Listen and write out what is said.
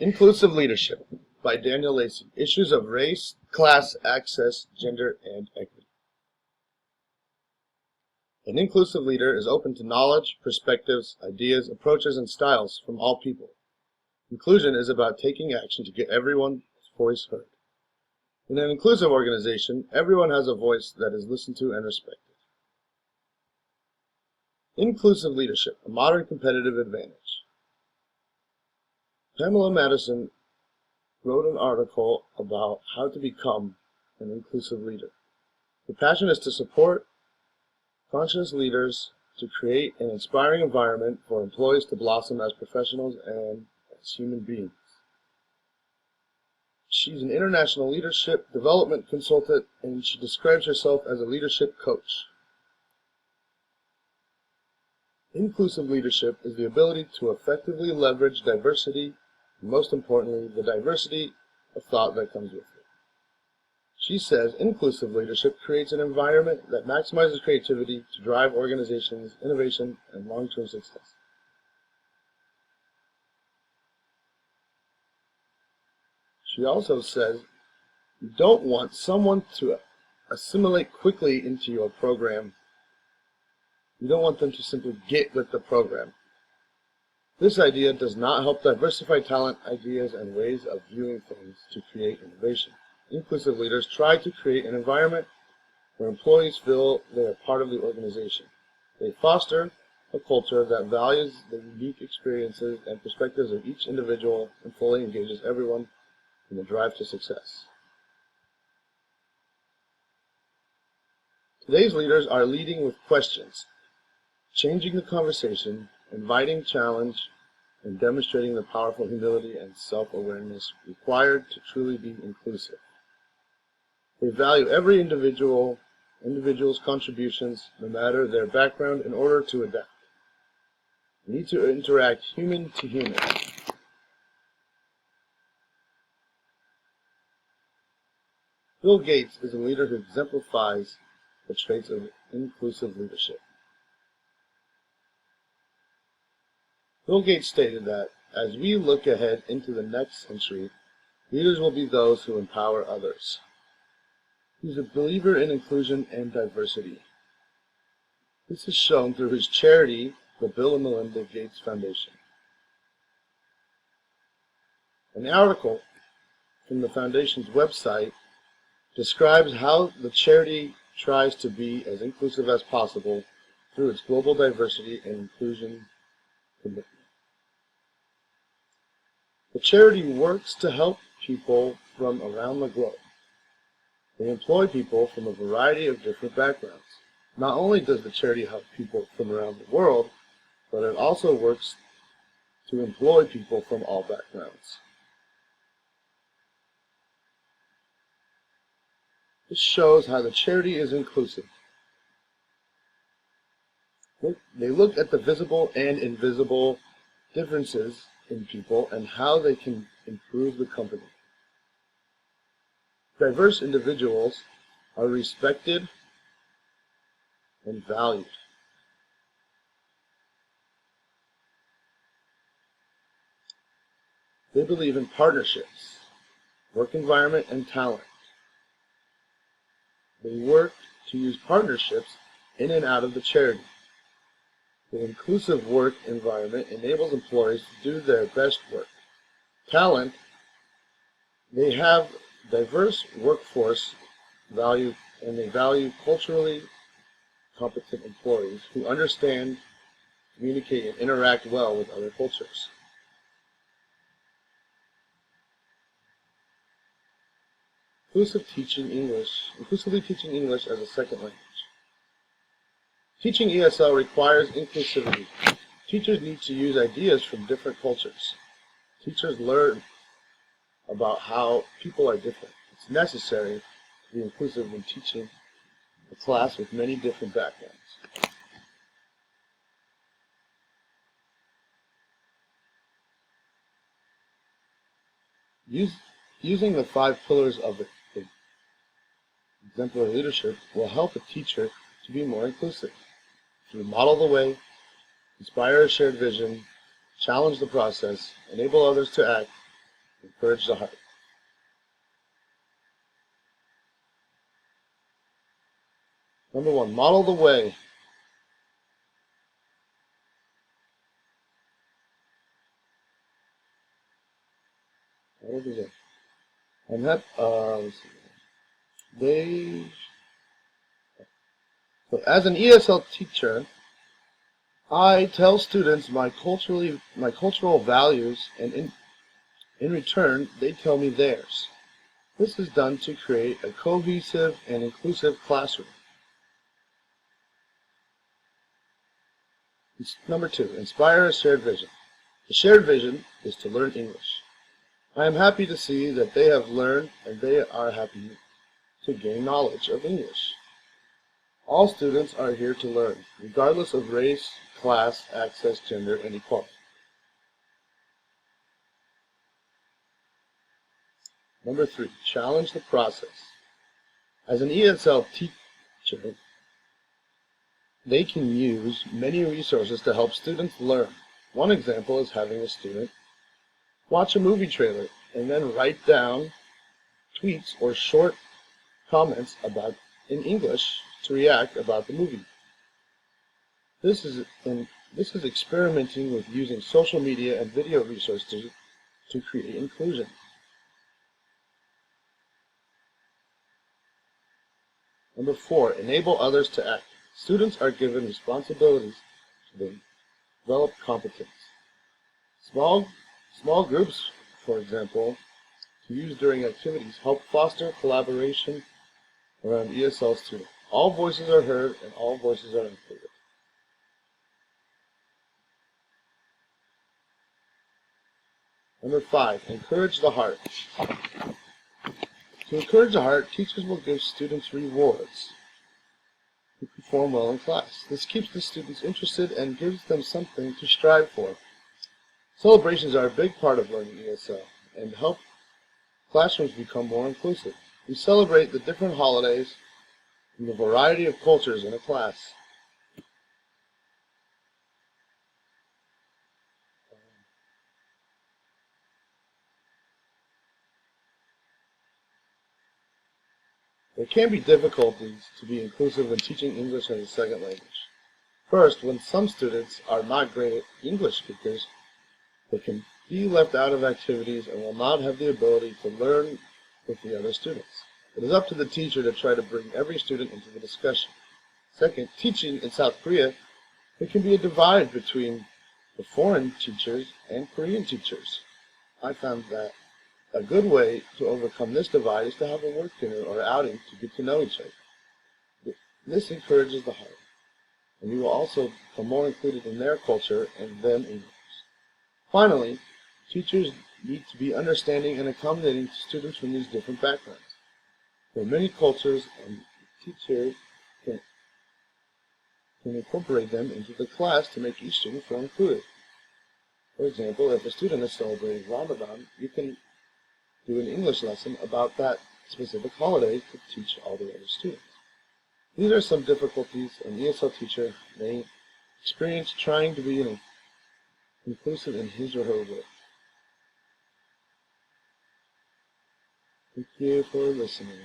Inclusive Leadership by Daniel Lacey. Issues of race, class, access, gender, and equity. An inclusive leader is open to knowledge, perspectives, ideas, approaches, and styles from all people. Inclusion is about taking action to get everyone's voice heard. In an inclusive organization, everyone has a voice that is listened to and respected. Inclusive Leadership, a modern competitive advantage. Pamela Madison wrote an article about how to become an inclusive leader. The passion is to support conscious leaders to create an inspiring environment for employees to blossom as professionals and as human beings. She's an international leadership development consultant, and she describes herself as a leadership coach. Inclusive leadership is the ability to effectively leverage diversity, and most importantly, the diversity of thought that comes with it. She says inclusive leadership creates an environment that maximizes creativity to drive organizations' innovation and long-term success. She also says you don't want someone to assimilate quickly into your program. You don't want them to simply get with the program. This idea does not help diversify talent, ideas, and ways of viewing things to create innovation. Inclusive leaders try to create an environment where employees feel they are part of the organization. They foster a culture that values the unique experiences and perspectives of each individual and fully engages everyone in the drive to success. Today's leaders are leading with questions, changing the conversation, inviting challenge, and demonstrating the powerful humility and self-awareness required to truly be inclusive. They value every individual's contributions, no matter their background, in order to adapt. They need to interact human to human. Bill Gates is a leader who exemplifies the traits of inclusive leadership. Bill Gates stated that, as we look ahead into the next century, leaders will be those who empower others. He's a believer in inclusion and diversity. This is shown through his charity, the Bill and Melinda Gates Foundation. An article from the foundation's website describes how the charity tries to be as inclusive as possible through its global diversity and inclusion commitment. The charity works to help people from around the globe. They employ people from a variety of different backgrounds. Not only does the charity help people from around the world, but it also works to employ people from all backgrounds. This shows how the charity is inclusive. They look at the visible and invisible differences in people and how they can improve the company. Diverse individuals are respected and valued. They believe in partnerships, work environment, and talent. They work to use partnerships in and out of the charity. The inclusive work environment enables employees to do their best work. Talent, they have diverse workforce value, and they value culturally competent employees who understand, communicate, and interact well with other cultures. Inclusively teaching English as a second language. Teaching ESL requires inclusivity. Teachers need to use ideas from different cultures. Teachers learn about how people are different. It's necessary to be inclusive when teaching a class with many different backgrounds. Using the 5 pillars of exemplary leadership will help a teacher to be more inclusive. To model the way, inspire a shared vision, challenge the process, enable others to act, Encourage the heart. Number 1, model the way. Model the way. And that, so as an ESL teacher, I tell students my cultural values, and in return, they tell me theirs. This is done to create a cohesive and inclusive classroom. Number 2, inspire a shared vision. The shared vision is to learn English. I am happy to see that they have learned and they are happy to gain knowledge of English. All students are here to learn, regardless of race, class, access, gender, and equality. Number 3, challenge the process. As an ESL teacher, they can use many resources to help students learn. One example is having a student watch a movie trailer and then write down tweets or short comments in English to react about the movie. This is experimenting with using social media and video resources to create inclusion. Number 4, enable others to act. Students are given responsibilities to develop competence. Small groups, for example, to use during activities help foster collaboration around ESL students. All voices are heard and all voices are included. Number 5, encourage the heart. To encourage the heart, teachers will give students rewards who perform well in class. This keeps the students interested and gives them something to strive for. Celebrations are a big part of learning ESL and help classrooms become more inclusive. We celebrate the different holidays and the variety of cultures in a class. There can be difficulties to be inclusive when teaching English as a second language. First, when some students are not great English speakers, they can be left out of activities and will not have the ability to learn with the other students. It is up to the teacher to try to bring every student into the discussion. Second, teaching in South Korea, there can be a divide between the foreign teachers and Korean teachers. I found that a good way to overcome this divide is to have a work dinner or outing to get to know each other. This encourages the heart, and you will also become more included in their culture and them in yours. Finally, teachers need to be understanding and accommodating to students from these different backgrounds. There are many cultures, and teachers can incorporate them into the class to make each student feel included. For example, if a student is celebrating Ramadan, you can do an English lesson about that specific holiday to teach all the other students. These are some difficulties an ESL teacher may experience trying to be inclusive in his or her work. Thank you for listening.